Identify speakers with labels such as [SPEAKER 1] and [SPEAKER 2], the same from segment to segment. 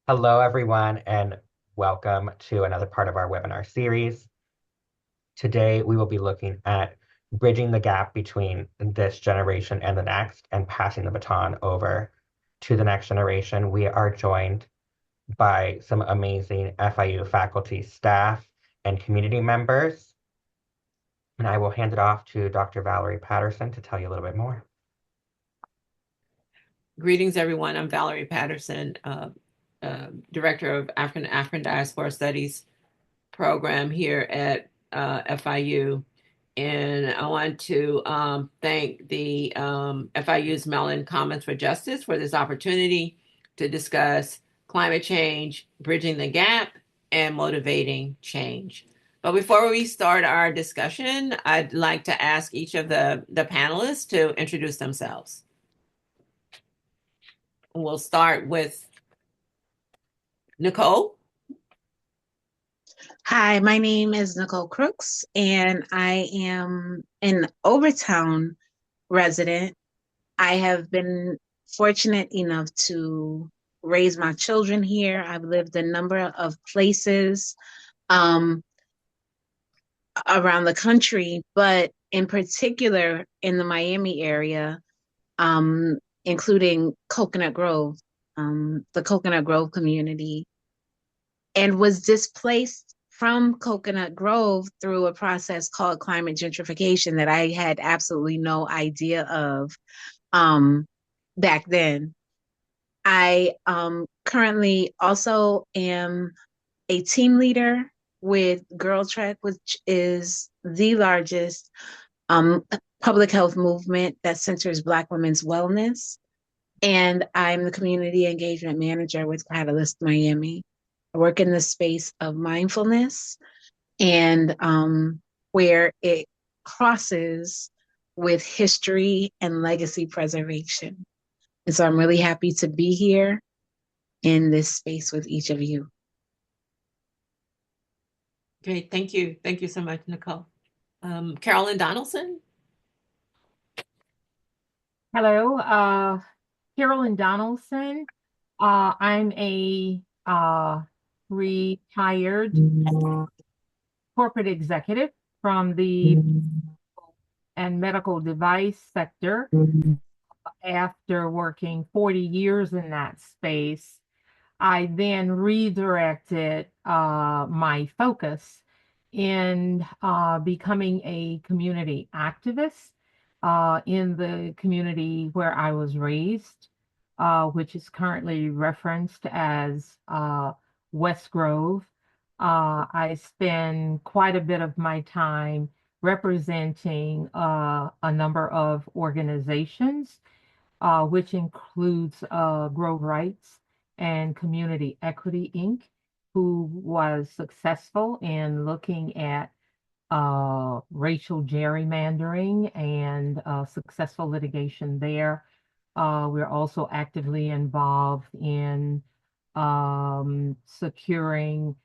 [SPEAKER 1] Hello, everyone, and welcome to another part of our webinar series. Today, we will be looking at bridging the gap between this generation and the next and passing the baton over to the next generation. We are joined by some amazing FIU faculty, staff, and community members. And I will hand it off to Dr. Valerie Patterson to tell you a little bit more.
[SPEAKER 2] Greetings, everyone. I'm Valerie Patterson, Director of African Diaspora Studies program here at FIU. And I want to thank the FIU's Mellon Commons for Justice for this opportunity to discuss climate change, bridging the gap, and motivating change. But before we start our discussion, I'd like to ask each of the panelists to introduce themselves. We'll start with Nicole.
[SPEAKER 3] Hi, my name is Nicole Crooks, and I am an Overtown resident. I have been fortunate enough to raise my children here. I've lived a number of places around the country, but in particular in the Miami area, including Coconut Grove, the Coconut Grove community, and was displaced from Coconut Grove through a process called climate gentrification that I had absolutely no idea of back then. I currently also am a team leader with Girl Trek, which is the largest public health movement that centers Black women's wellness. And I'm the community engagement manager with Catalyst Miami. I work in the space of mindfulness and where it crosses with history and legacy preservation. And so I'm really happy to be here in this space with each of you.
[SPEAKER 2] Great, thank you. Thank you so much, Nicole. Carolyn Donaldson.
[SPEAKER 4] Hello, Carolyn Donaldson. I'm a retired corporate executive from the and medical device sector. After working 40 years in that space, I then redirected my focus in becoming a community activist in the community where I was raised, which is currently referenced as West Grove. I spend quite a bit of my time representing a number of organizations, which includes Grove Rights and Community Equity Inc., who was successful in looking at racial gerrymandering and successful litigation there. We're also actively involved in securing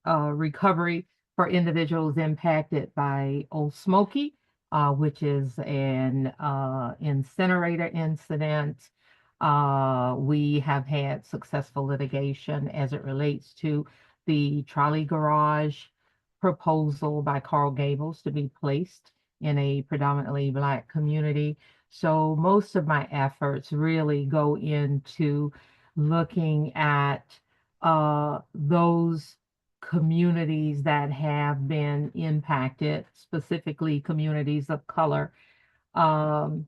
[SPEAKER 4] recovery for individuals impacted by Old Smoky, which is an incinerator incident. We have had successful litigation as it relates to the trolley garage proposal by Carl Gables to be placed in a predominantly Black community. So most of my efforts really go into looking at those communities that have been impacted, specifically communities of color, by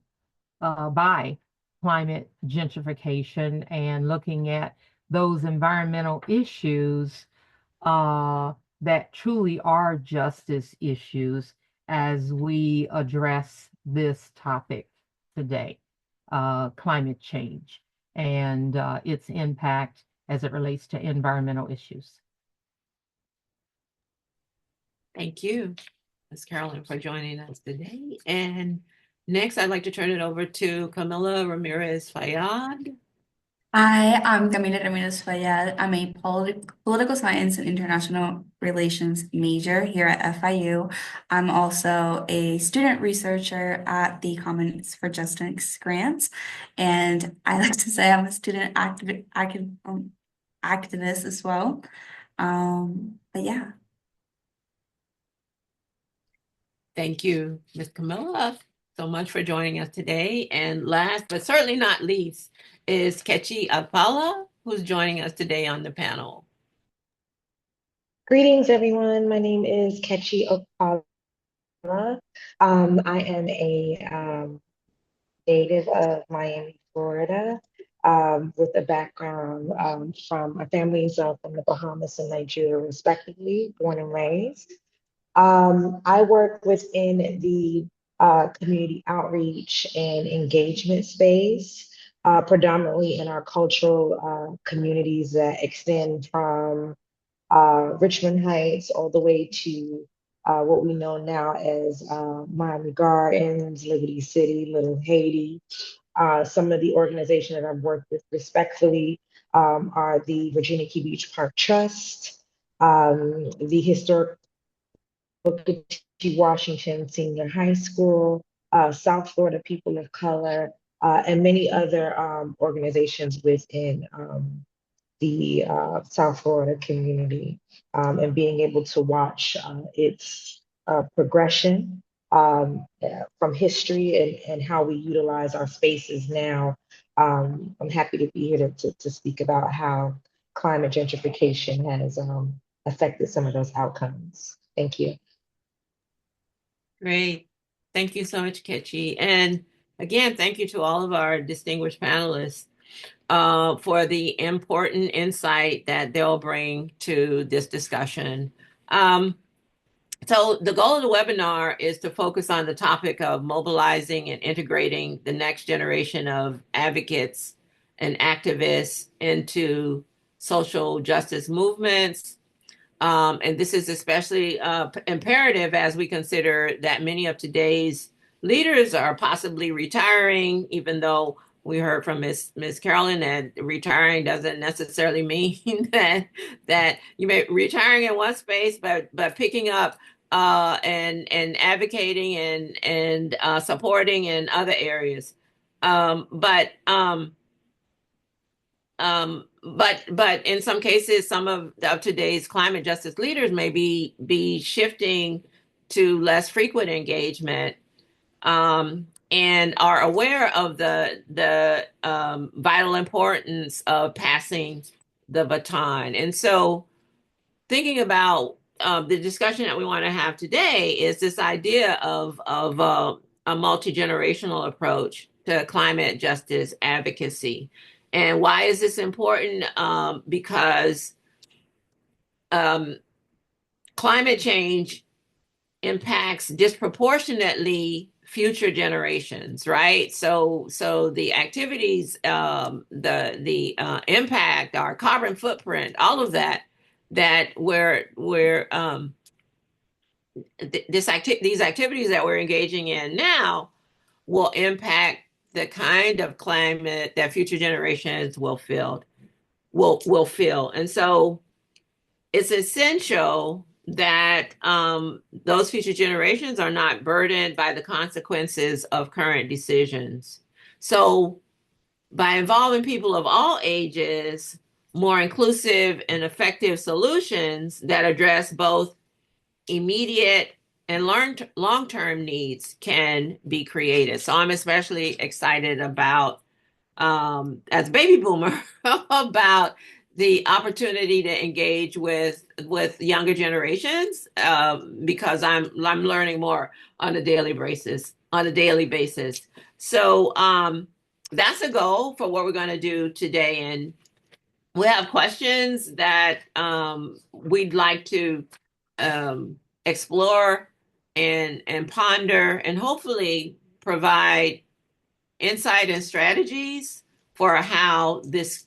[SPEAKER 4] climate gentrification, and looking at those environmental issues that truly are justice issues as we address this topic today, climate change and its impact as it relates to environmental issues.
[SPEAKER 2] Thank you, Ms. Carolyn, for joining us today. And next, I'd like to turn it over to Camila Ramirez Fayad.
[SPEAKER 5] Hi, I'm Camila Ramirez Fayad. I'm a political science and international relations major here at FIU. I'm also a student researcher at the Commons for Justice grants, and I like to say I'm a student activist as well. But yeah.
[SPEAKER 2] Thank you, Ms. Camilla, so much for joining us today. And last but certainly not least is Kechi Akpala, who's joining us today on the panel.
[SPEAKER 6] Greetings, everyone. My name is Kechi Okpala. I am a native of Miami, Florida, with a background from my family's from the Bahamas and Nigeria, respectively, born and raised. I work within the community outreach and engagement space, predominantly in our cultural communities that extend from Richmond Heights, all the way to what we know now as Miami Gardens, Liberty City, Little Haiti. Some of the organizations that I've worked with respectfully are the Virginia Key Beach Park Trust, the Historic Booker T. Washington Senior High School, South Florida People of Color, and many other organizations within the South Florida community, and being able to watch its progression from history and how we utilize our spaces now. I'm happy to be here to speak about how climate gentrification has affected some of those outcomes. Thank you.
[SPEAKER 2] Great. Thank you so much, Kechi. And again, thank you to all of our distinguished panelists for the important insight that they'll bring to this discussion. So the goal of the webinar is to focus on the topic of mobilizing and integrating the next generation of advocates and activists into social justice movements. And this is especially imperative as we consider that many of today's leaders are possibly retiring, even though we heard from Miss Carolyn that retiring doesn't necessarily mean that you may retiring in one space, but picking up and advocating and supporting in other areas. But in some cases, some of today's climate justice leaders may be shifting to less frequent engagement, and are aware of the vital importance of passing the baton. And so, thinking about the discussion that we want to have today is this idea of a multi-generational approach to climate justice advocacy. And why is this important? Because climate change impacts disproportionately future generations, right? So the activities, the impact, our carbon footprint, all of that we're these activities that we're engaging in now will impact the kind of climate that future generations will feel. And so it's essential that those future generations are not burdened by the consequences of current decisions. So by involving people of all ages, more inclusive and effective solutions that address both immediate and long-term needs can be created. So I'm especially excited about, as a baby boomer, about the opportunity to engage with younger generations, because I'm learning more on a daily basis. So that's a goal for what we're going to do today. And we have questions that we'd like to explore and ponder, and hopefully provide insight and strategies for how this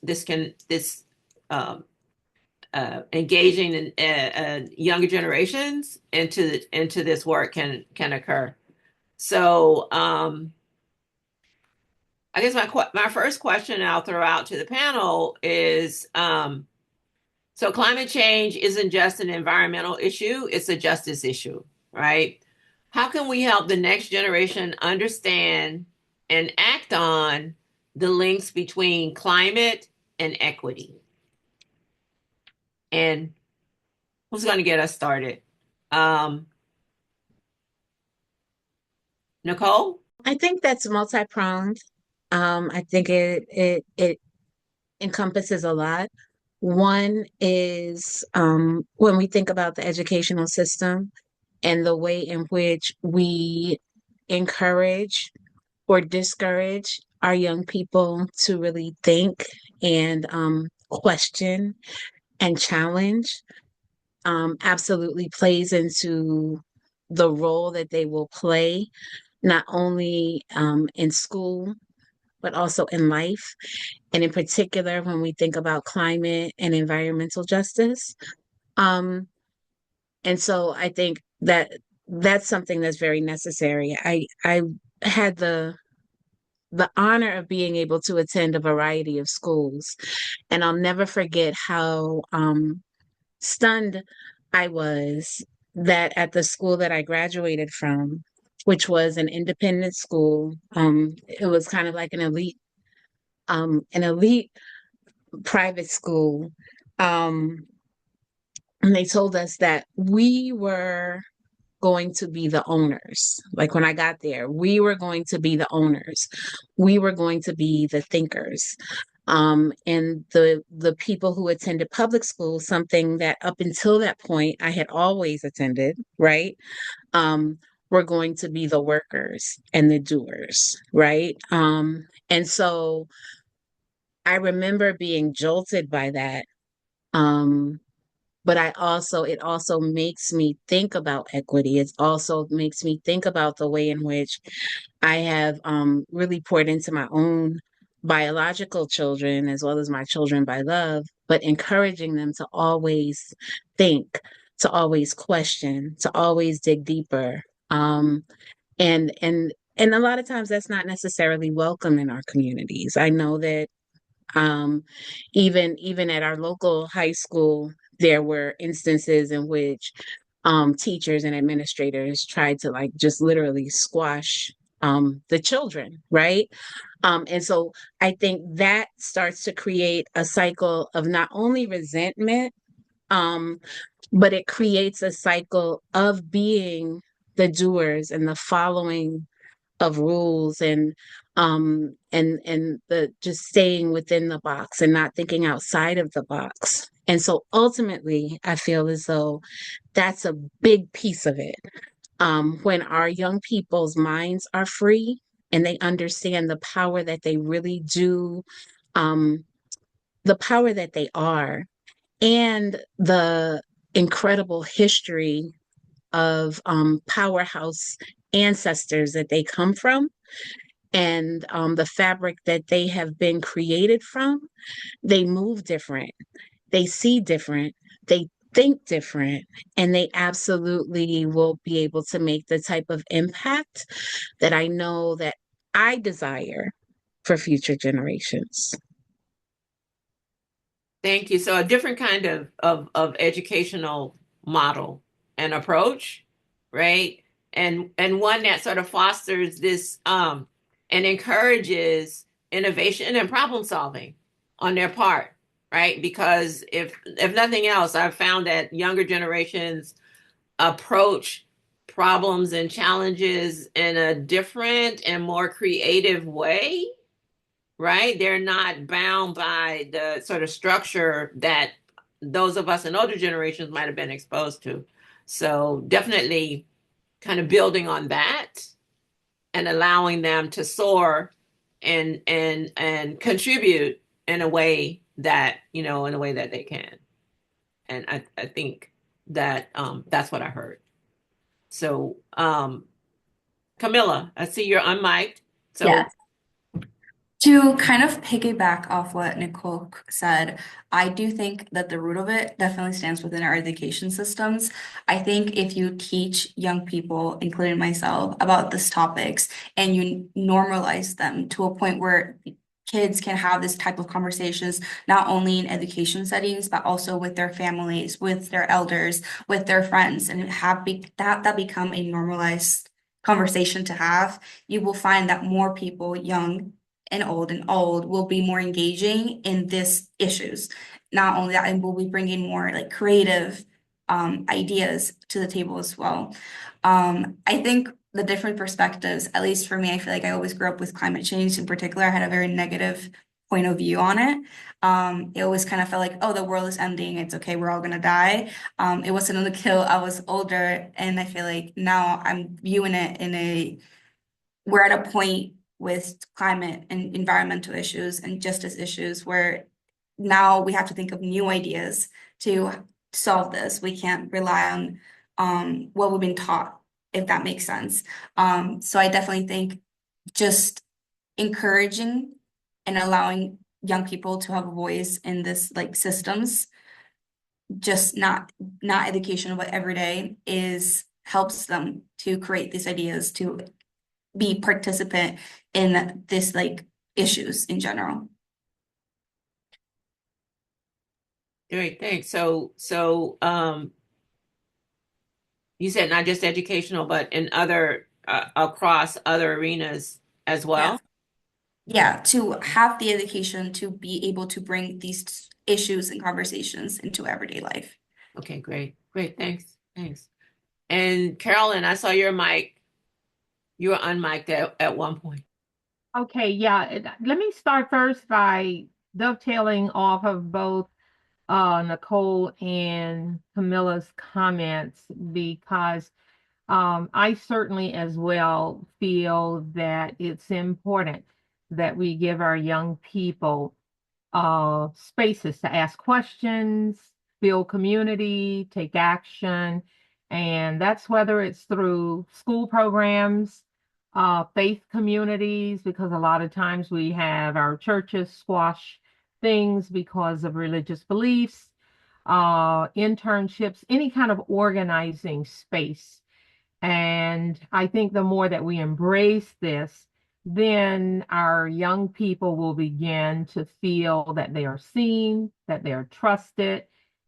[SPEAKER 2] engaging in younger generations into this work can occur. So I guess my first question I'll throw out to the panel is, so climate change isn't just an environmental issue, it's a justice issue, right? How can we help the next generation understand and act on the links between climate and equity? And who's going to get us started? Um, Nicole?
[SPEAKER 3] I think that's multi-pronged. I think it encompasses a lot. One is when we think about the educational system and the way in which we encourage or discourage our young people to really think and question and challenge, absolutely plays into the role that they will play, not only in school, but also in life. And in particular, when we think about climate and environmental justice. Um, and so I think that that's something that's very necessary. I had the honor of being able to attend a variety of schools, and I'll never forget how stunned I was that at the school that I graduated from, which was an independent school, it was kind of like an elite private school. Um, and they told us that we were going to be the owners. Like when I got there, we were going to be the owners. We were going to be the thinkers. And the people who attended public school, something that up until that point I had always attended, right? Were going to be the workers and the doers, right? And so I remember being jolted by that. Um, but it also makes me think about equity. It also makes me think about the way in which I have really poured into my own biological children as well as my children by love, but encouraging them to always think, to always question, to always dig deeper. And a lot of times that's not necessarily welcome in our communities. I know that um, even at our local high school, there were instances in which teachers and administrators tried to like just literally squash the children, right? And so I think that starts to create a cycle of not only resentment, um, but it creates a cycle of being the doers and the following of rules and the just staying within the box and not thinking outside of the box. And so ultimately, I feel as though that's a big piece of it. When our young people's minds are free and they understand the power that they really do, um, the power that they are, and the incredible history of powerhouse ancestors that they come from and the fabric that they have been created from, they move different, they see different, they think different, and they absolutely will be able to make the type of impact that I know that I desire for future generations.
[SPEAKER 2] Thank you. So a different kind of educational model and approach, right? And one that sort of fosters this and encourages innovation and problem solving on their part, right? Because if nothing else, I've found that younger generations approach problems and challenges in a different and more creative way, right? They're not bound by the sort of structure that those of us in older generations might have been exposed to. So definitely kind of building on that and allowing them to soar and contribute in a way that, in a way that they can. And I think that that's what I heard. So Camilla, I see you're unmiked. So
[SPEAKER 7] Yeah.
[SPEAKER 5] To kind of piggyback off what Nicole said, I do think that the root of it definitely stands within our education systems. I think if you teach young people, including myself, about these topics and you normalize them to a point where kids can have this type of conversations, not only in education settings, but also with their families, with their elders, with their friends, and that become a normalized conversation to have, you will find that more people, young and old will be more engaging in these issues. Not only that, and we'll be bringing more like creative ideas to the table as well. I think the different perspectives, at least for me, I feel like I always grew up with climate change in particular. I had a very negative point of view on it. It always kind of felt like, oh, the world is ending. It's okay. We're all gonna die. It wasn't until I was older, and I feel like now I'm viewing it in a we're at a point with climate and environmental issues and justice issues where now we have to think of new ideas to solve this. We can't rely on what we've been taught, if that makes sense. So I definitely think just encouraging and allowing young people to have a voice in this like systems, just not educational, but every day is helps them to create these ideas to be participant in this like issues in general.
[SPEAKER 2] Great, thanks. So you said not just educational, but in other across other arenas as
[SPEAKER 5] Yeah.
[SPEAKER 2] well.
[SPEAKER 5] Yeah, to have the education to be able to bring these issues and conversations into everyday life.
[SPEAKER 2] Okay, great, great, thanks. And Carolyn, I saw your mic. You were unmiked at one point.
[SPEAKER 4] Okay, yeah. Let me start first by dovetailing off of both Nicole and Camilla's comments because I certainly as well feel that it's important that we give our young people spaces to ask questions, build community, take action. And that's whether it's through school programs, faith communities, because a lot of times we have our churches squash things because of religious beliefs, internships, any kind of organizing space. And I think the more that we embrace this, then our young people will begin to feel that they are seen, that they are trusted,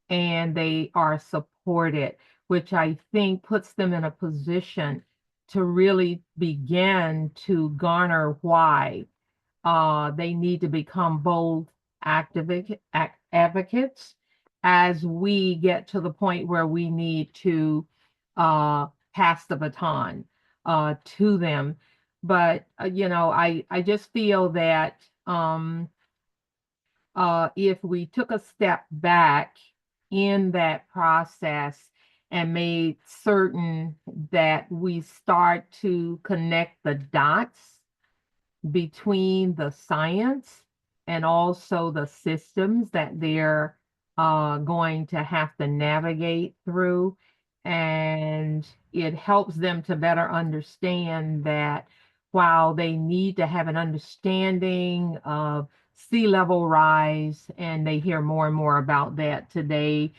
[SPEAKER 4] and they are supported, which I think puts them in a position to really begin to garner why they need to become bold advocates as we get to the point where we need to pass the baton to them. But I just feel that if we took a step back in that process and made certain that we start to connect the dots between the science and also the systems that they're going to have to navigate through. And it helps them to better understand that while they need to have an understanding of sea level rise, and they hear more and more about that today,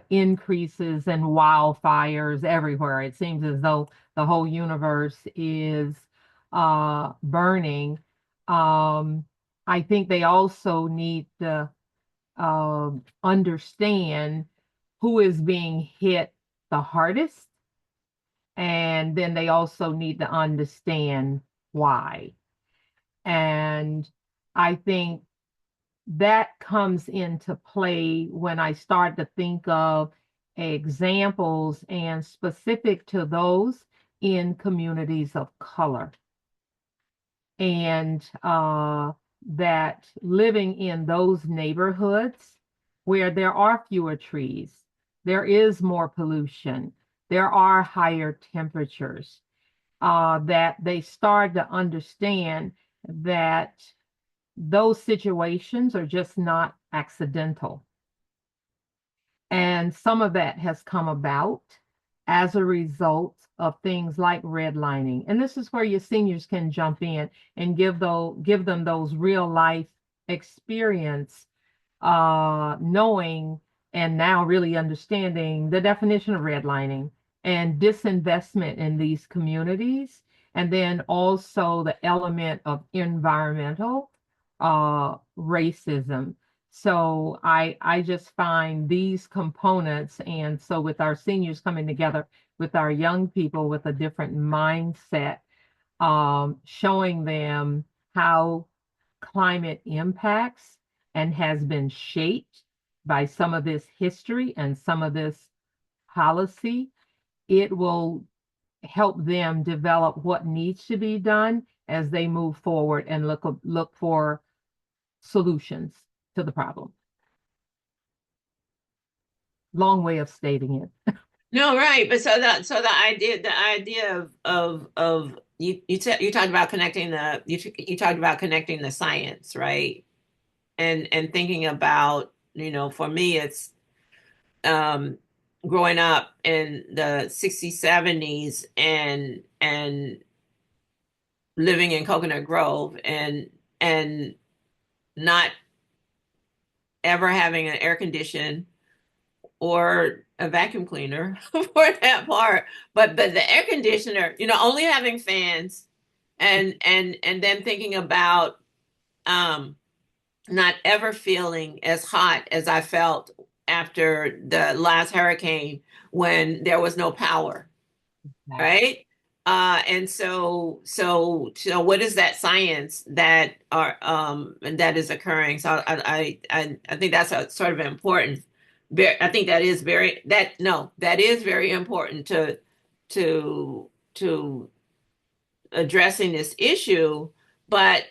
[SPEAKER 4] increases in wildfires everywhere. It seems as though the whole universe is burning. I think they also need to understand who is being hit the hardest, and then they also need to understand why. And I think that comes into play when I start to think of examples and specific to those in communities of color. And that living in those neighborhoods where there are fewer trees, there is more pollution, there are higher temperatures, that they start to understand that those situations are just not accidental. And some of that has come about as a result of things like redlining. And this is where your seniors can jump in and give them those real life experience, knowing and now really understanding the definition of redlining and disinvestment in these communities, and then also the element of environmental racism. So I just find these components, and so with our seniors coming together with our young people with a different mindset, showing them how climate impacts and has been shaped by some of this history and some of this policy, it will help them develop what needs to be done as they move forward and look for solutions to the problem. Long way of stating it.
[SPEAKER 2] No, right. But so the idea of you talked about connecting you talked about connecting the science, right? And thinking about, for me it's growing up in the 60s, 70s and living in Coconut Grove and not ever having an air condition or a vacuum cleaner for that part, but the air conditioner, only having fans and then thinking about um not ever feeling as hot as I felt after the last hurricane when there was no power, right? And so what is that science that are that is occurring? So I think that's a sort of important. I think that is very that no that is very important to to addressing this issue. But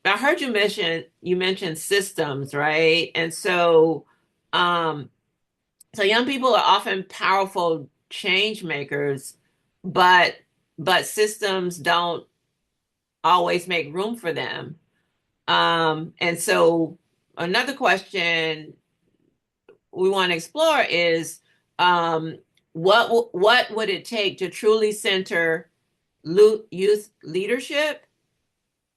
[SPEAKER 2] I heard you mentioned systems, right? And um so young people are often powerful change makers, but systems don't always make room for them. And so another question we want to explore is what would it take to truly center youth leadership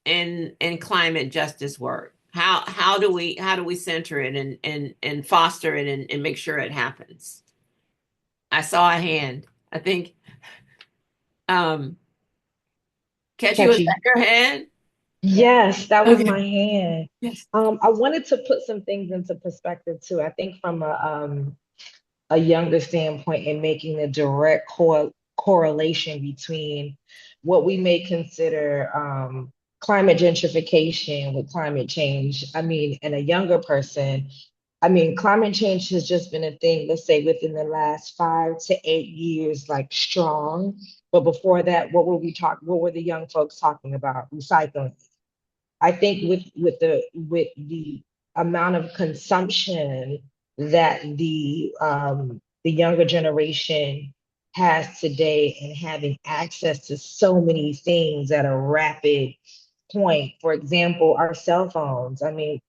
[SPEAKER 2] in climate justice work? How do we center it and foster it and make sure it happens? I saw a hand. I think um Catchy, was that
[SPEAKER 6] Catchy.
[SPEAKER 2] your hand?
[SPEAKER 6] Yes, that was my
[SPEAKER 2] Okay.
[SPEAKER 6] hand.
[SPEAKER 2] Yes.
[SPEAKER 6] I wanted to put some things into perspective too. I think from a younger standpoint and making a direct correlation between what we may consider climate gentrification with climate change. I mean, and a younger person, I mean, climate change has just been a thing, let's say within the last 5 to 8 years, like strong. But before that, what were the young folks talking about? Recycling. I think with the amount of consumption that the younger generation has today and having access to so many things at a rapid point. For example, our cell phones. I mean,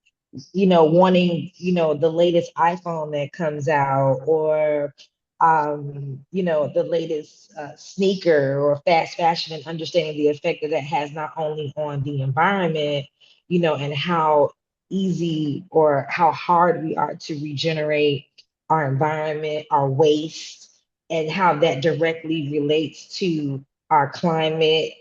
[SPEAKER 6] wanting, the latest iPhone that comes out or, the latest sneaker or fast fashion and understanding the effect that that has not only on the environment, and how easy or how hard we are to regenerate our environment, our waste, and how that directly relates to our climate.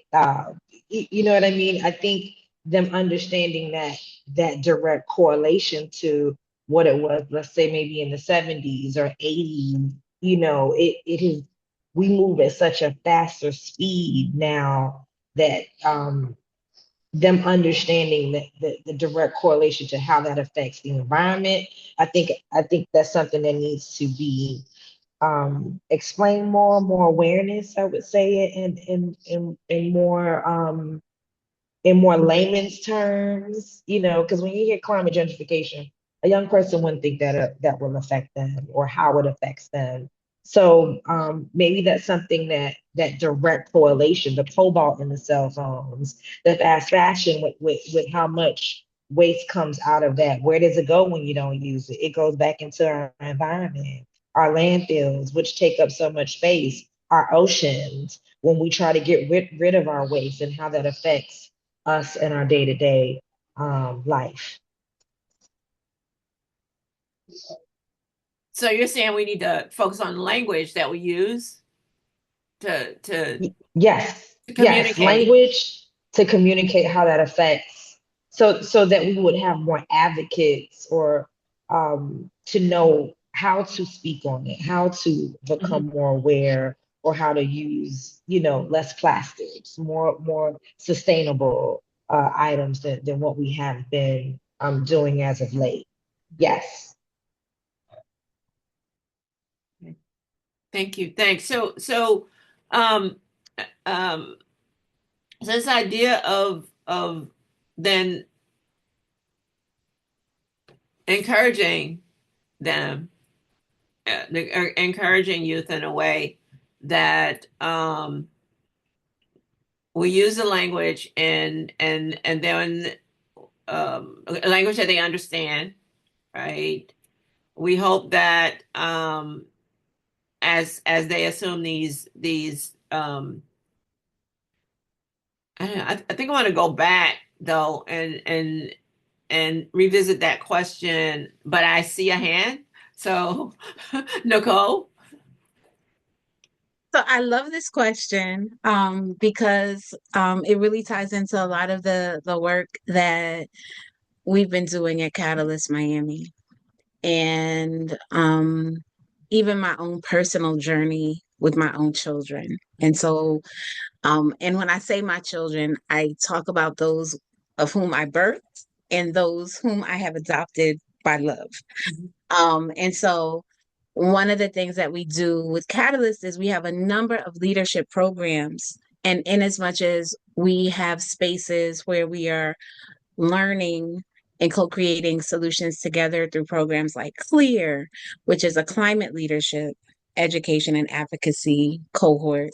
[SPEAKER 6] You know what I mean? I think them understanding that direct correlation to what it was, let's say maybe in the 70s or 80s, it is, we move at such a faster speed now that them understanding the direct correlation to how that affects the environment. I think that's something that needs to be explained more awareness, I would say, and more in more layman's terms, because when you hear climate gentrification, a young person wouldn't think that that will affect them or how it affects them. So maybe that's something that direct correlation, the cobalt in the cell phones, the fast fashion with how much waste comes out of that. Where does it go when you don't use it? It goes back into our environment. our landfills, which take up so much space, our oceans, when we try to get rid of our waste and how that affects us in our day-to-day life.
[SPEAKER 2] So you're saying we need to focus on language that we use to
[SPEAKER 6] Yes, yes,
[SPEAKER 2] communicate.
[SPEAKER 6] language to communicate how that affects, so that we would have more advocates or to know how to speak on it, how to become
[SPEAKER 2] Mhm.
[SPEAKER 6] more aware, or how to use, less plastics, more sustainable items than what we have been doing as of late. Yes.
[SPEAKER 2] Thank you. Thanks. Um, um, so this idea of then encouraging them, encouraging youth in a way that we use the language and then a language that they understand, right? We hope that as they assume these I don't know, I think I want to go back though and revisit that question, but I see a hand. So Nicole.
[SPEAKER 3] So I love this question because it really ties into a lot of the work that we've been doing at Catalyst Miami, and even my own personal journey with my own children. And so, and when I say my children, I talk about those of whom I birthed and those whom I have adopted by love. And so one of the things that we do with Catalyst is we have a number of leadership programs. And in as much as we have spaces where we are learning and co-creating solutions together through programs like CLEAR, which is a climate leadership, education, and advocacy cohort,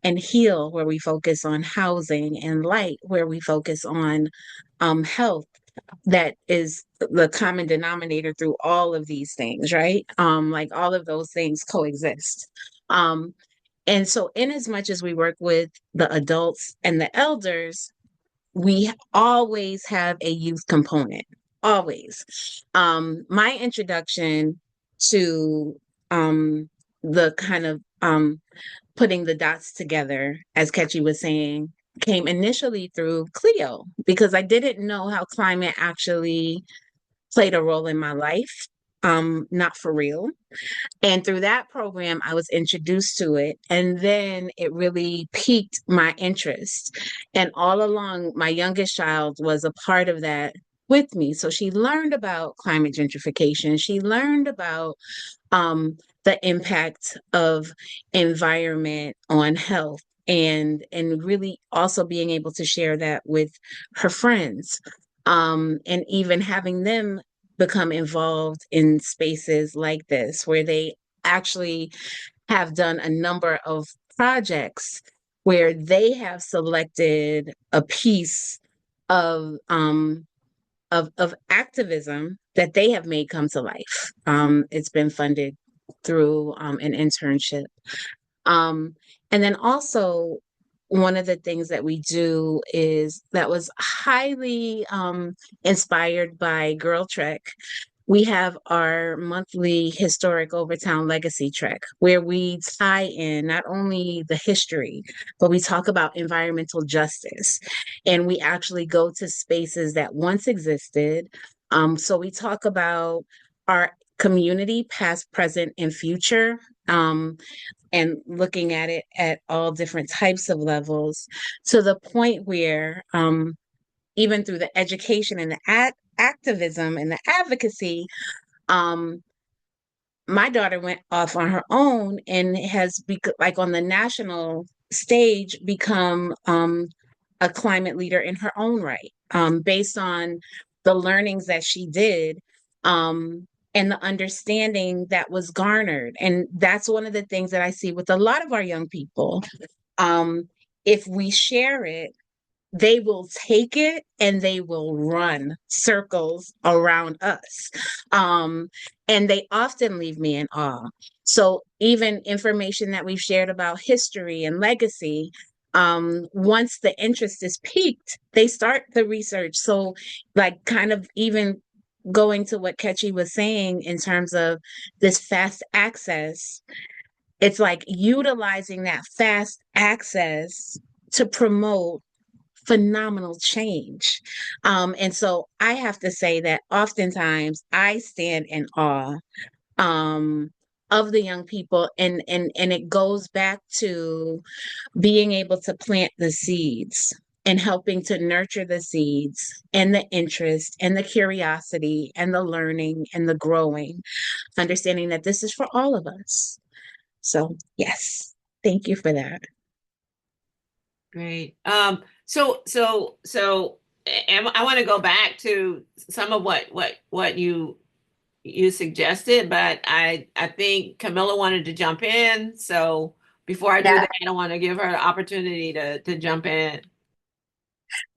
[SPEAKER 3] and HEAL, where we focus on housing, and LIGHT, where we focus on health. That is the common denominator through all of these things, right? Like all of those things coexist. Um, and so, in as much as we work with the adults and the elders, we always have a youth component. Always. My introduction to the kind of putting the dots together, as Ketchy was saying, came initially through Clio because I didn't know how climate actually played a role in my life, not for real. And through that program, I was introduced to it. And then it really piqued my interest. And all along, my youngest child was a part of that with me. So she learned about climate gentrification. She learned about the impact of environment on health, and really also being able to share that with her friends, and even having them become involved in spaces like this where they actually have done a number of projects where they have selected a piece of activism that they have made come to life. It's been funded through an internship. Um, and then also, one of the things that we do is that was highly inspired by Girl Trek. We have our monthly historic Overtown Legacy Trek, where we tie in not only the history, but we talk about environmental justice. And we actually go to spaces that once existed. So we talk about our community, past, present, and future. And looking at it at all different types of levels, to the point where even through the education and the activism and the advocacy, um, my daughter went off on her own and has like on the national stage become a climate leader in her own right, based on the learnings that she did, and the understanding that was garnered. And that's one of the things that I see with a lot of our young people. Um, if we share it, they will take it and they will run circles around us. And they often leave me in awe. So even information that we've shared about history and legacy, once the interest is piqued, they start the research. So like kind of even going to what Ketchy was saying in terms of this fast access, it's like utilizing that fast access to promote phenomenal change. And so I have to say that oftentimes I stand in awe um, of the young people, and it goes back to being able to plant the seeds and helping to nurture the seeds and the interest and the curiosity and the learning and the growing, understanding that this is for all of us. So, yes, thank you for that.
[SPEAKER 2] Great. I want to go back to some of what you suggested, but I think Camilla wanted to jump in. So before I do
[SPEAKER 5] Yeah.
[SPEAKER 2] that, I want to give her the opportunity to jump in.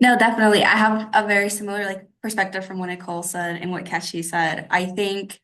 [SPEAKER 5] No, definitely. I have a very similar like perspective from what Nicole said and what Keshi said. I think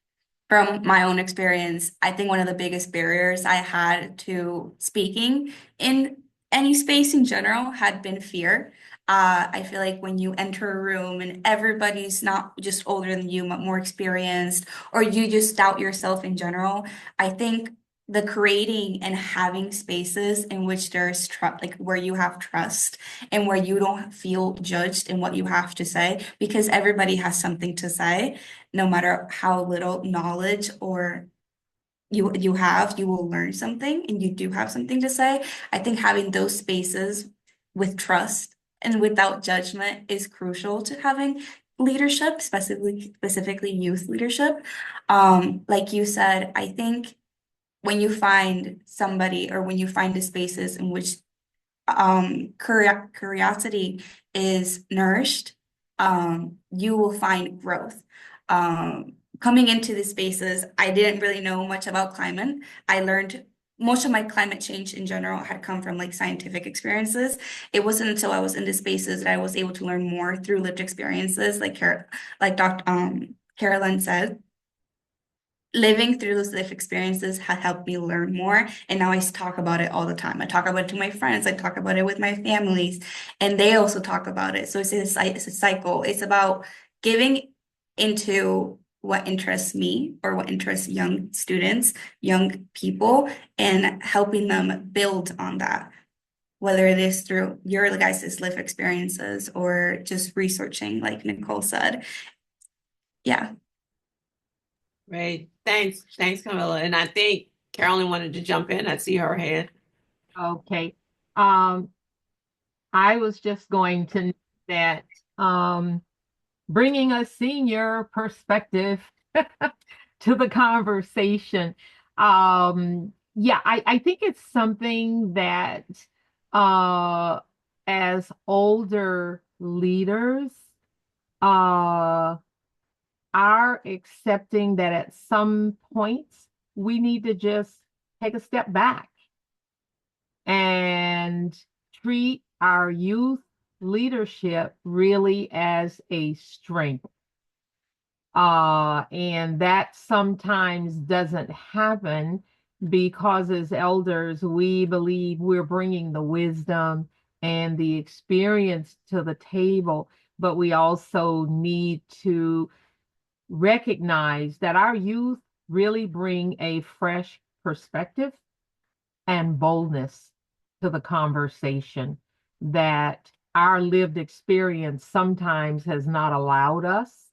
[SPEAKER 5] from my own experience, I think one of the biggest barriers I had to speaking in any space in general had been fear. I feel like when you enter a room and everybody's not just older than you, but more experienced, or you just doubt yourself in general, I think the creating and having spaces in which there's trust, like where you have trust and where you don't feel judged in what you have to say, because everybody has something to say, no matter how little knowledge or you have, you will learn something and you do have something to say. I think having those spaces with trust and without judgment is crucial to having leadership, specifically youth leadership. Like you said, I think when you find somebody or when you find the spaces in which curiosity is nourished, you will find growth. Coming into these spaces, I didn't really know much about climate. I learned most of my climate change in general had come from like scientific experiences. It wasn't until I was in the spaces that I was able to learn more through lived experiences, like Dr. Carolyn said, living through those life experiences had helped me learn more. And now I talk about it all the time. I talk about it to my friends. I talk about it with my families, and they also talk about it. So it's a cycle. It's about giving into what interests me or what interests young students, young people, and helping them build on that. Whether it is through your guys' life experiences or just researching, like Nicole said. Yeah.
[SPEAKER 2] Great. Thanks, Camilla. And I think Carolyn wanted to jump in. I see her hand.
[SPEAKER 4] Okay. Um, I was just going to note that bringing a senior perspective to the conversation. Yeah, I think it's something that as older leaders uh, are accepting that at some points we need to just take a step back and treat our youth leadership really as a strength. And that sometimes doesn't happen because as elders, we believe we're bringing the wisdom and the experience to the table, but we also need to recognize that our youth really bring a fresh perspective and boldness to the conversation that our lived experience sometimes has not allowed us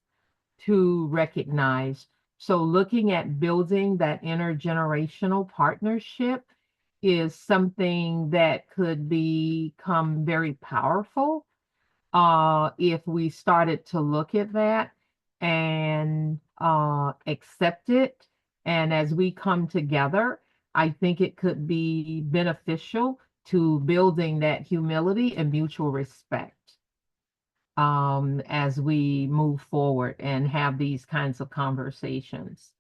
[SPEAKER 4] to recognize. So, looking at building that intergenerational partnership is something that could become very powerful if we started to look at that and accept it. And as we come together, I think it could be beneficial to building that humility and mutual respect as we move forward and have these kinds of conversations.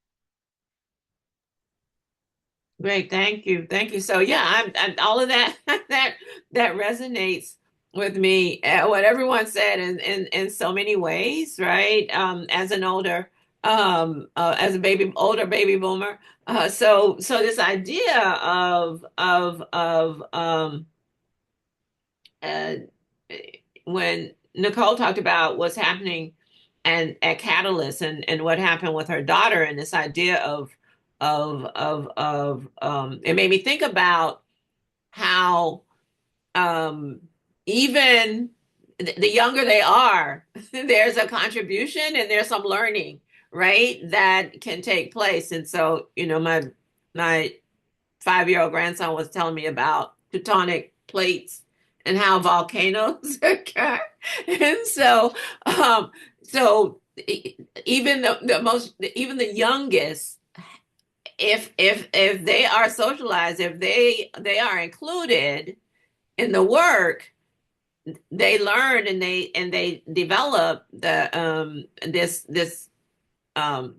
[SPEAKER 2] Great, thank you. So yeah, all of that that resonates with me. What everyone said in so many ways, right? As an older, as a older baby boomer, So this idea of uh, when Nicole talked about what's happening and at Catalyst and what happened with her daughter and this idea of it made me think about how um even the younger they are, there's a contribution and there's some learning, right, that can take place. And so, my 5-year-old grandson was telling me about tectonic plates and how volcanoes occur. And so even even the youngest, if they are socialized, if they are included in the work, they learn and they develop this um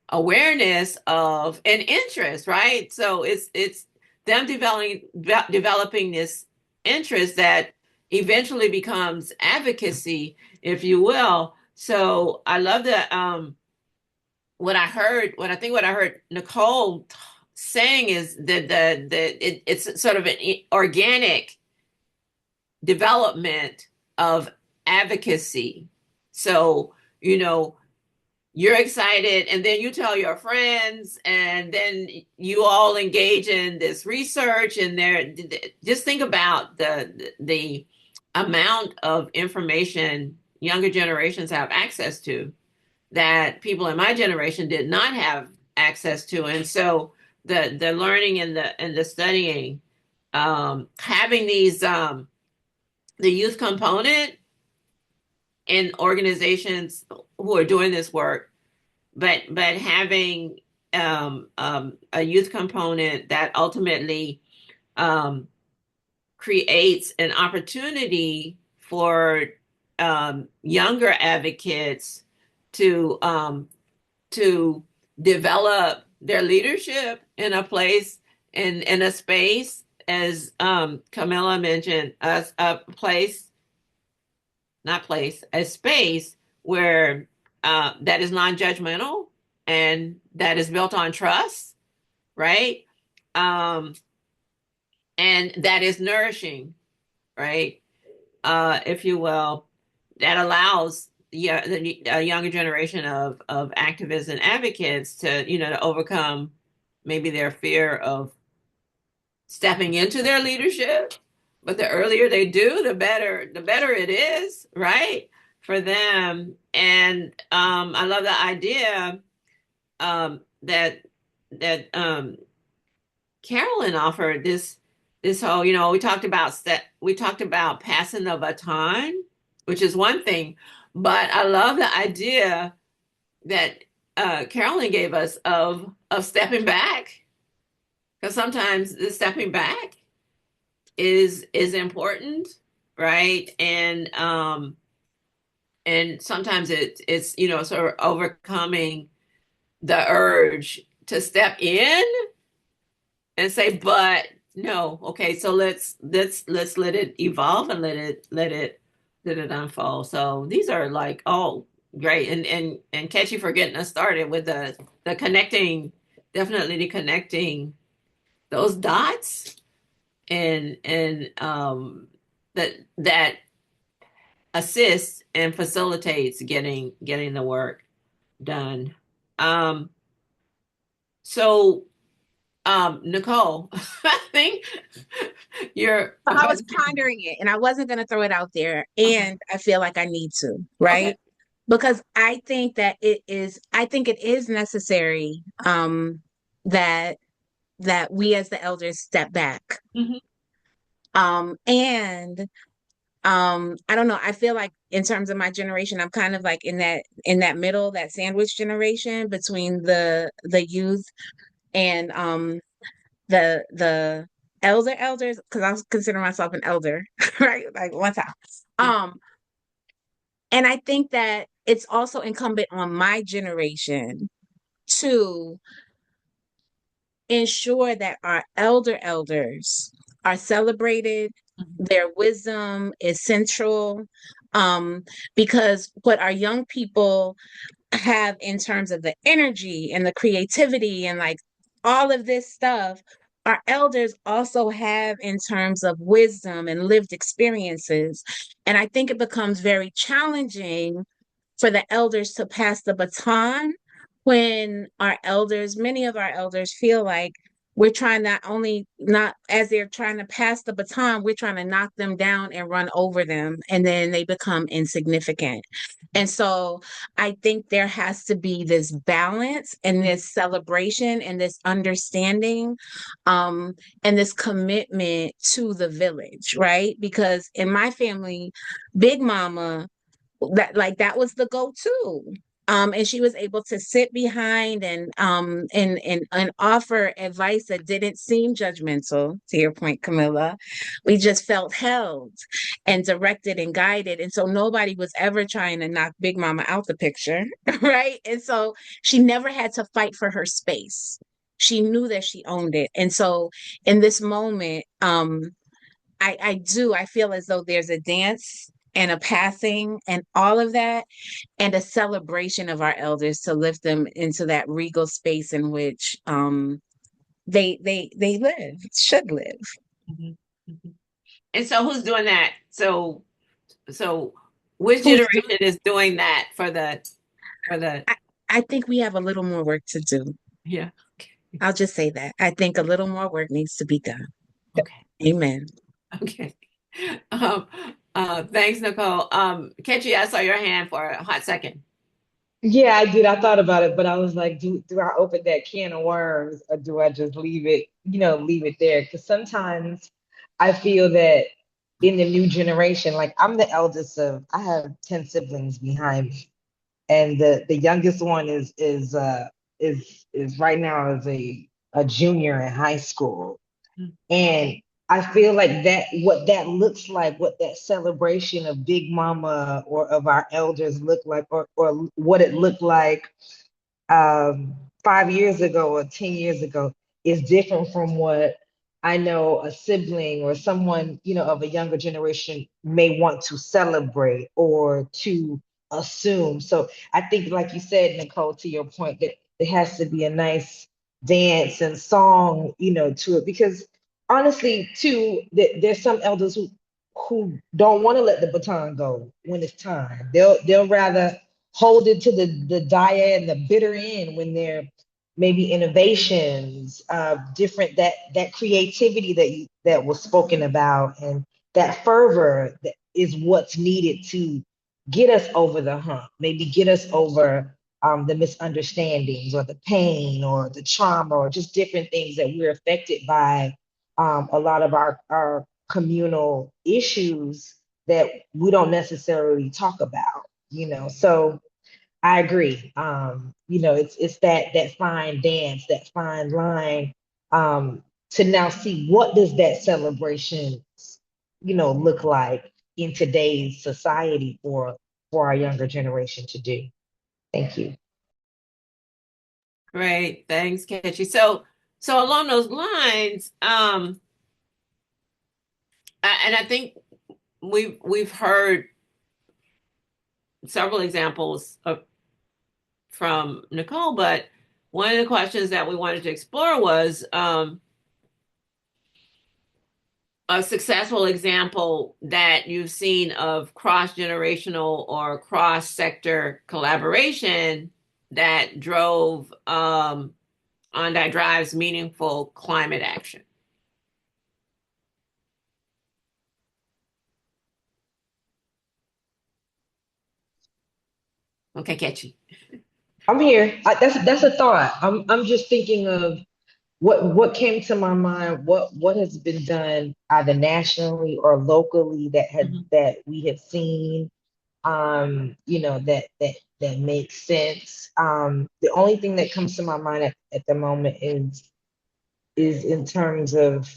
[SPEAKER 2] awareness of an interest, right? So it's them developing this interest that eventually becomes advocacy, if you will. So I love that. What I heard Nicole saying is that it's sort of an organic development of advocacy. So, you're excited, and then you tell your friends, and then you all engage in this research, and there, just think about the amount of information younger generations have access to that people in my generation did not have access to. And so the learning and the studying, having these the youth component in organizations who are doing this work, but having a youth component that ultimately um, creates an opportunity for younger advocates to develop their leadership in a place, in a space, as Camilla mentioned, a place, not place, a space where that is non-judgmental and that is built on trust, right? Um, and that is nourishing, right? If you will, that allows, yeah, a younger generation of activists and advocates to, to overcome maybe their fear of stepping into their leadership. But the earlier they do, the better it is, right, for them. And I love the idea that Carolyn offered, this whole, we talked about passing the baton, which is one thing, but I love the idea that Carolyn gave us of stepping back, because sometimes the stepping back is important, right? And sometimes it's sort of overcoming the urge to step in and say, but no, okay, so let's let it evolve and let it unfold. So these are like all great, and catchy for getting us started with the connecting, definitely the connecting those dots, and that assists and facilitates getting the work done. Um, so Nicole, I think you're
[SPEAKER 3] So I was pondering it and I wasn't going to throw it out there. And I feel like I need to, right?
[SPEAKER 2] okay.
[SPEAKER 3] Because I think it is necessary that we as the elders step back.
[SPEAKER 2] Mhm.
[SPEAKER 3] And I don't know, I feel like in terms of my generation, I'm kind of like in that middle, that sandwich generation between the youth and the elders, because I consider myself an elder, right? Like one time. Um, and I think that it's also incumbent on my generation to ensure that our elders are celebrated, their wisdom is central, because what our young people have in terms of the energy and the creativity and like all of this stuff, our elders also have in terms of wisdom and lived experiences. And I think it becomes very challenging for the elders to pass the baton when our elders, many of our elders feel like we're trying not only not as they're trying to pass the baton, we're trying to knock them down and run over them, and then they become insignificant. And so I think there has to be this balance and this celebration and this understanding, and this commitment to the village, right? Because in my family, Big Mama, that was the go-to. And she was able to sit behind and offer advice that didn't seem judgmental, to your point, Camilla. We just felt held and directed and guided. And so nobody was ever trying to knock Big Mama out the picture, right? And so she never had to fight for her space. She knew that she owned it. And so in this moment, I feel as though there's a dance and a passing and all of that, and a celebration of our elders to lift them into that regal space in which they live, should live.
[SPEAKER 2] Mhm, mhm. And so who's doing that? So which
[SPEAKER 3] Who's
[SPEAKER 2] generation is doing that for the
[SPEAKER 3] I think we have a little more work to do.
[SPEAKER 2] yeah.
[SPEAKER 3] I'll just say that. I think a little more work needs to be done.
[SPEAKER 2] Okay.
[SPEAKER 3] Amen.
[SPEAKER 2] Okay. Um, thanks, Nicole. Ketchy, I saw your hand for a hot second.
[SPEAKER 6] Yeah, I did. I thought about it, but I was like, do I open that can of worms or do I just leave it, leave it there? Because sometimes I feel that in the new generation, like I'm the eldest of, I have 10 siblings behind me. And the youngest one is right now is a junior in high school. And I feel like that what that looks like, what that celebration of Big Mama or of our elders look like, or what it looked like 5 years ago or 10 years ago is different from what I know a sibling or someone, of a younger generation may want to celebrate or to assume. So I think, like you said, Nicole, to your point, that there has to be a nice dance and song, to it. Because honestly, too, there's some elders who don't want to let the baton go when it's time. They'll rather hold it to the dire and the bitter end when they're maybe innovations, different that creativity that was spoken about, and that fervor that is what's needed to get us over the hump, maybe get us over the misunderstandings or the pain or the trauma or just different things that we're affected by, a lot of our communal issues that we don't necessarily talk about, so I agree. It's that fine dance, that fine line, to now see what does that celebration, look like in today's society for our younger generation to do. Thank you.
[SPEAKER 2] Great. Thanks, Ketchy. So along those lines, and I think we've heard several examples from Nicole, but one of the questions that we wanted to explore was a successful example that you've seen of cross-generational or cross-sector collaboration that drives meaningful climate action. Okay, Ketchy.
[SPEAKER 6] I'm here. That's a thought. I'm just thinking of what came to my mind, what has been done either nationally or locally that we have seen, that makes sense. The only thing that comes to my mind at the moment is in terms of,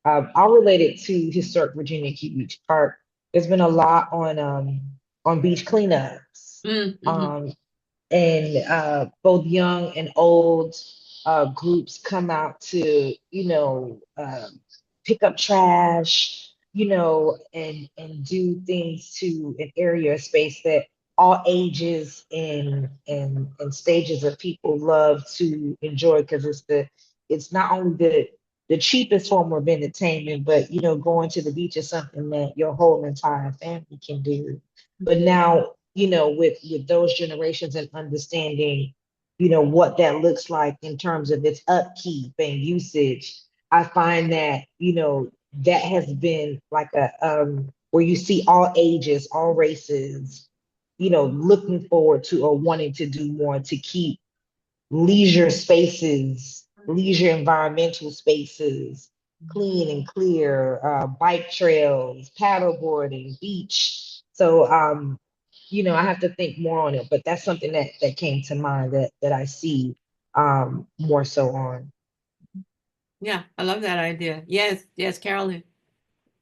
[SPEAKER 6] I'll relate it to historic Virginia Key Beach Park. There's been a lot on beach cleanups.
[SPEAKER 2] Mm-hmm.
[SPEAKER 6] And both young and old groups come out to, pick up trash, and do things to an area or space that all ages and stages of people love to enjoy, because it's not only the cheapest form of entertainment, but going to the beach is something that your whole entire family can do. But now, with those generations and understanding, what that looks like in terms of its upkeep and usage, I find that, that has been like a where you see all ages, all races, looking forward to or wanting to do more to keep leisure spaces, leisure environmental spaces, clean and clear, bike trails, paddleboarding, beach. So, I have to think more on it, but that's something that came to mind that I see more so on.
[SPEAKER 2] Yeah, I love that idea. Yes, yes, Carolyn.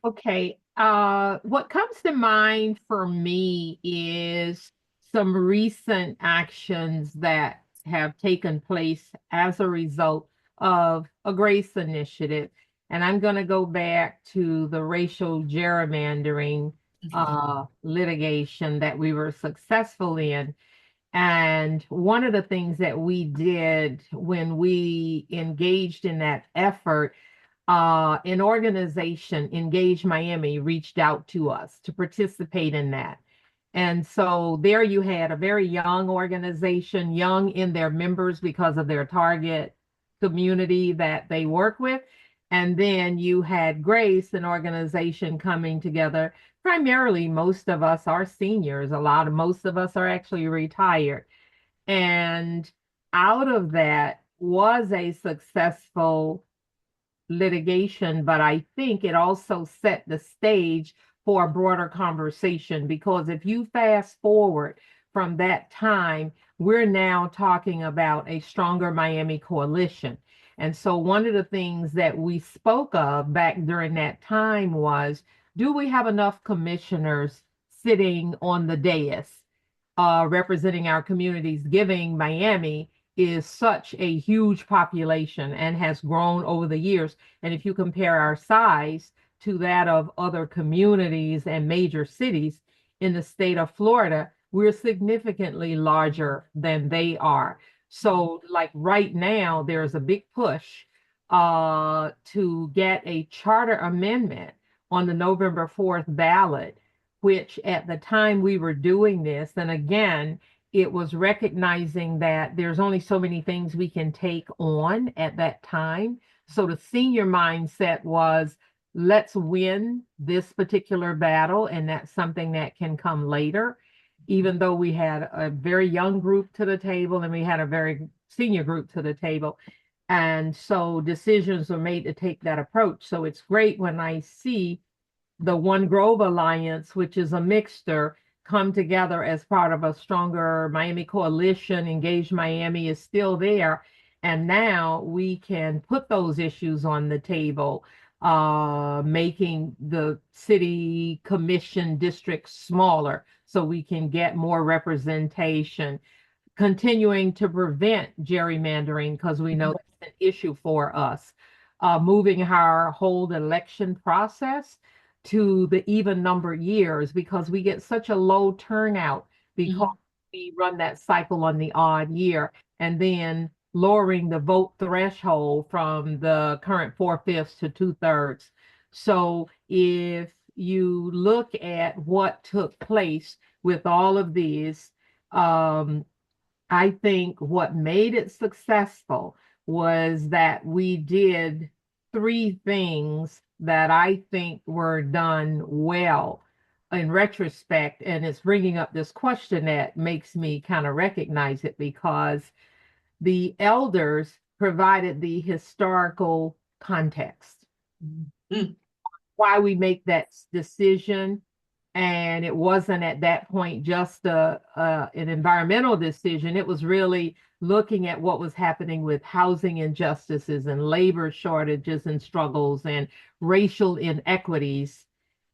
[SPEAKER 4] Okay. What comes to mind for me is some recent actions that have taken place as a result of a grace initiative. And I'm going to go back to the racial gerrymandering litigation that we were successful in. And one of the things that we did when we engaged in that effort, an organization, Engage Miami, reached out to us to participate in that. And so there you had a very young organization, young in their members because of their target community that they work with. And then you had Grace, an organization coming together. Primarily, most of us are seniors. Most of us are actually retired. And out of that was a successful litigation, but I think it also set the stage for a broader conversation because if you fast forward from that time, we're now talking about a stronger Miami coalition. And so one of the things that we spoke of back during that time was, do we have enough commissioners sitting on the dais representing our communities, giving Miami is such a huge population and has grown over the years. And if you compare our size to that of other communities and major cities in the state of Florida, we're significantly larger than they are. So, like right now, there's a big push to get a charter amendment on the November 4th ballot, which at the time we were doing this, and again, it was recognizing that there's only so many things we can take on at that time. So the senior mindset was, let's win this particular battle, and that's something that can come later. Even though we had a very young group to the table and we had a very senior group to the table. And so decisions were made to take that approach. So it's great when I see the One Grove Alliance, which is a mixture, come together as part of a stronger Miami coalition. Engage Miami is still there. And now we can put those issues on the table, making the city commission districts smaller so we can get more representation, continuing to prevent gerrymandering because we know that's an issue for us, moving our whole election process to the even numbered years because we get such a low turnout because we run that cycle on the odd year, and then lowering the vote threshold from the current 4/5 to 2/3. So if you look at what took place with all of these, I think what made it successful was that we did three things that I think were done well in retrospect. And it's bringing up this question that makes me kind of recognize it because the elders provided the historical context. Mm-hmm. Why we make that decision. And it wasn't at that point just an environmental decision. It was really looking at what was happening with housing injustices and labor shortages and struggles and racial inequities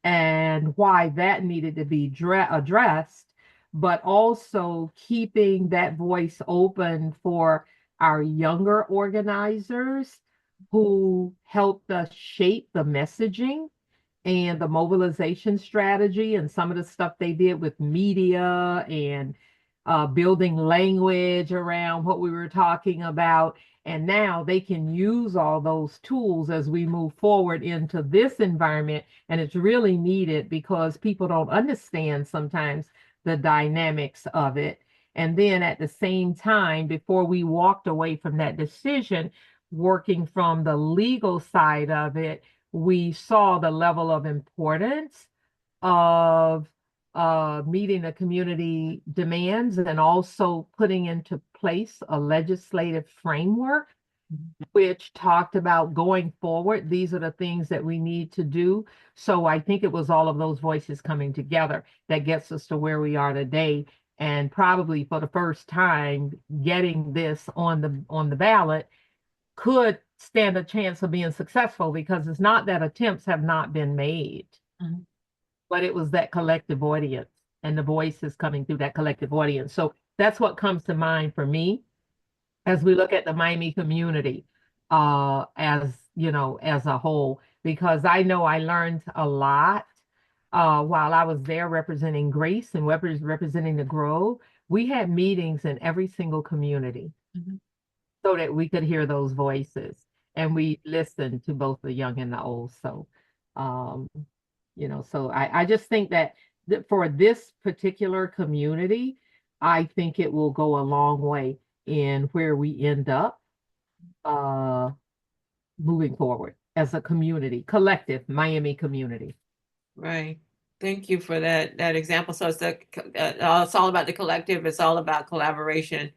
[SPEAKER 4] and why that needed to be addressed, but also keeping that voice open for our younger organizers who helped us shape the messaging and the mobilization strategy and some of the stuff they did with media and building language around what we were talking about. And now they can use all those tools as we move forward into this environment. And it's really needed because people don't understand sometimes the dynamics of it. And then at the same time, before we walked away from that decision, working from the legal side of it, we saw the level of importance of meeting the community demands and also putting into place a legislative framework which talked about going forward. These are the things that we need to do. So I think it was all of those voices coming together that gets us to where we are today. And probably for the first time, getting this on the ballot could stand a chance of being successful because it's not that attempts have not been made, but it was that collective audience and the voices coming through that collective audience. So that's what comes to mind for me as we look at the Miami community as you know as a whole, because I know I learned a lot while I was there representing Grace and representing the Grove. We had meetings in every single community so that we could hear those voices and we listened to both the young and the old. So um, so I just think that for this particular community, I think it will go a long way in where we end up uh, moving forward as a community, collective Miami community.
[SPEAKER 2] Right. Thank you for that example. So it's all about the collective. It's all about collaboration.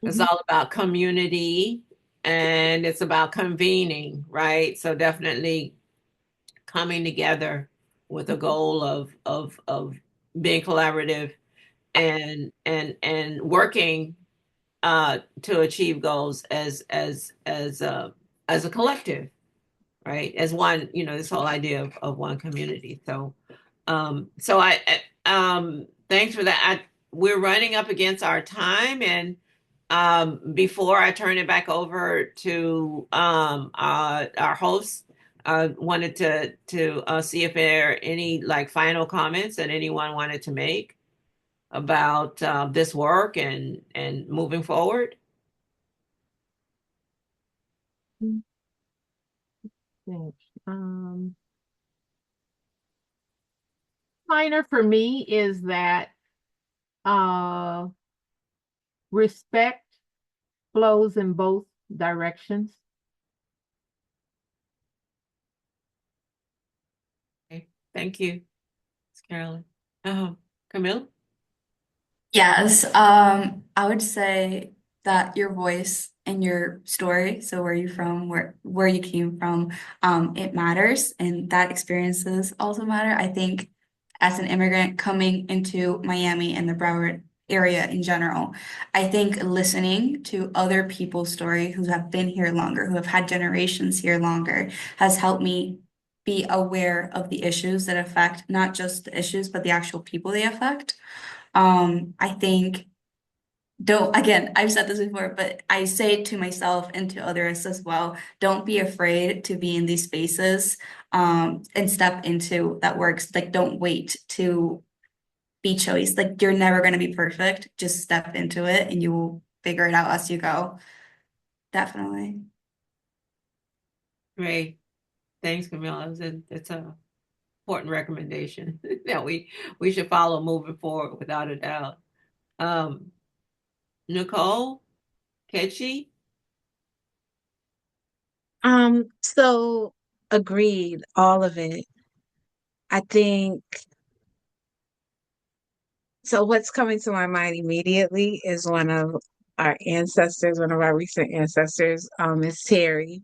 [SPEAKER 2] It's all about community, and it's about convening, right? So definitely coming together with a goal of being collaborative and working to achieve goals as a collective, right? As one, this whole idea of one community. So thanks for that. We're running up against our time, and before I turn it back over to our host, wanted to see if there are any like final comments that anyone wanted to make about this work and moving forward.
[SPEAKER 4] Minor for me is that uh, respect flows in both directions.
[SPEAKER 2] Okay. Thank you, Ms. Carolyn. Camille?
[SPEAKER 5] Yes, I would say that your voice and your story, so where you from, where you came from, it matters, and that experiences also matter. I think as an immigrant coming into Miami and the Broward area in general, I think listening to other people's story who have been here longer, who have had generations here longer, has helped me be aware of the issues that affect not just the issues, but the actual people they affect. I think don't, again, I've said this before, but I say it to myself and to others as well. Don't be afraid to be in these spaces, and step into that works. Like, don't wait to be choice. Like, you're never going to be perfect. Just step into it and you will figure it out as you go. Definitely.
[SPEAKER 2] Great. Thanks, Camille. It's a important recommendation that we should follow moving forward without a doubt. Nicole, Ketchy?
[SPEAKER 3] So agreed, all of it. I think so. What's coming to my mind immediately is one of our ancestors, one of our recent ancestors, is Terry.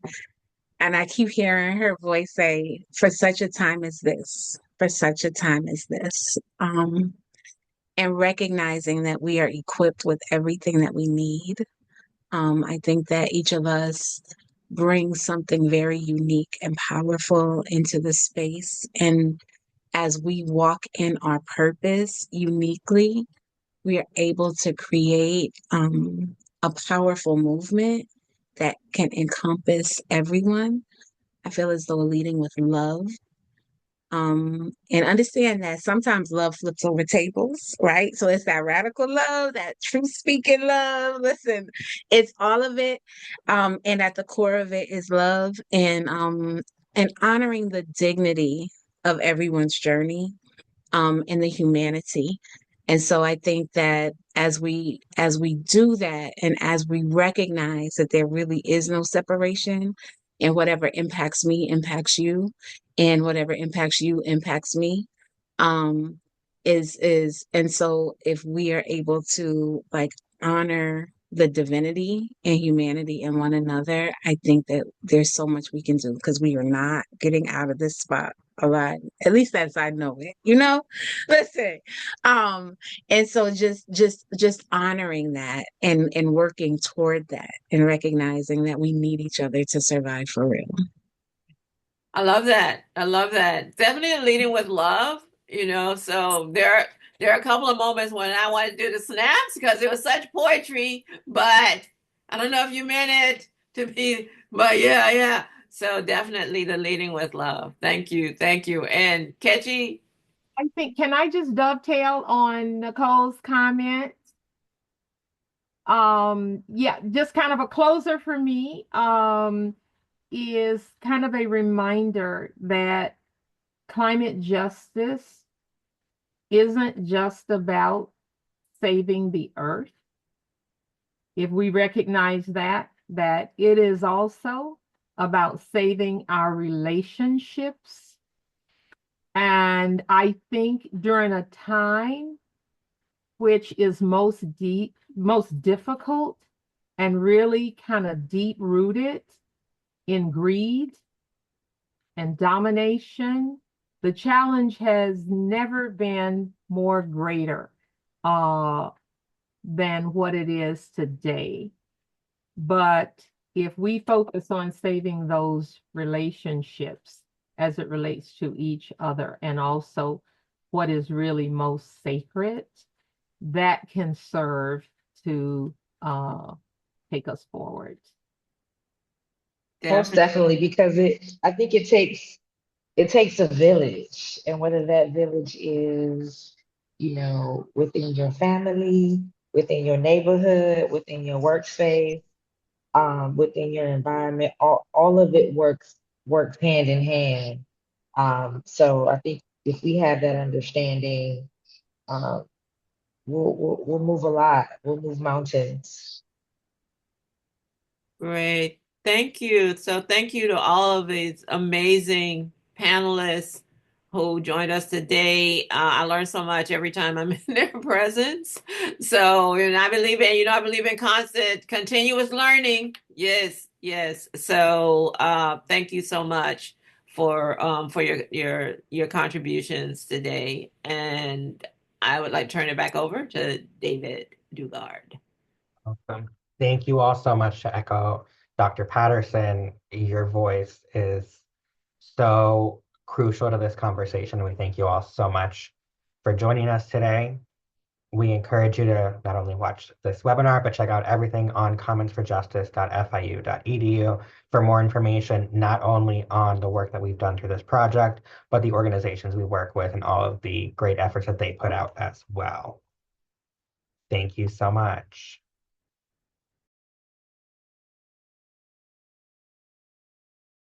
[SPEAKER 3] And I keep hearing her voice say, for such a time as this, for such a time as this. And recognizing that we are equipped with everything that we need. I think that each of us brings something very unique and powerful into the space. And as we walk in our purpose uniquely, we are able to create a powerful movement that can encompass everyone. I feel as though leading with love And understand that sometimes love flips over tables, right? So it's that radical love, that truth speaking love. Listen, it's all of it. And at the core of it is love and honoring the dignity of everyone's journey and the humanity. And so I think that as we do that and as we recognize that there really is no separation and whatever impacts me impacts you and whatever impacts you impacts me, um is and so if we are able to like honor the divinity and humanity in one another, I think that there's so much we can do because we are not getting out of this spot alive, at least as I know it, listen. um and so just honoring that and working toward that and recognizing that we need each other to survive for real.
[SPEAKER 2] I love that. I love that. Definitely leading with love, so there are a couple of moments when I wanted to do the snaps because it was such poetry, but I don't know if you meant it to be, but yeah, yeah. So definitely the leading with love. Thank you. Thank you. And Ketchy,
[SPEAKER 4] I think, can I just dovetail on Nicole's comment? Yeah, just kind of a closer for me, is kind of a reminder that climate justice isn't just about saving the earth. If we recognize that it is also about saving our relationships. And I think during a time which is most difficult and really kind of deep rooted in greed and domination, the challenge has never been more greater uh, than what it is today. But if we focus on saving those relationships as it relates to each other and also what is really most sacred, that can serve to take us forward.
[SPEAKER 6] Most
[SPEAKER 2] definitely.
[SPEAKER 6] definitely, because I think it takes a village, and whether that village is, within your family, within your neighborhood, within your workspace, within your environment, all of it works hand in hand. So I think if we have that understanding, um, we'll move a lot. We'll move mountains.
[SPEAKER 2] Great. Thank you. So thank you to all of these amazing panelists who joined us today. I learned so much every time I'm in their presence. So, and I believe in constant, continuous learning. Yes, yes. So, thank you so much for your contributions today. And I would like to turn it back over to David Dugard.
[SPEAKER 1] Awesome. Thank you all so much. To echo Dr. Patterson, your voice is so crucial to this conversation. We thank you all so much for joining us today. We encourage you to not only watch this webinar, but check out everything on commonsforjustice.fiu.edu for more information, not only on the work that we've done through this project, but the organizations we work with and all of the great efforts that they put out as well. Thank you so much.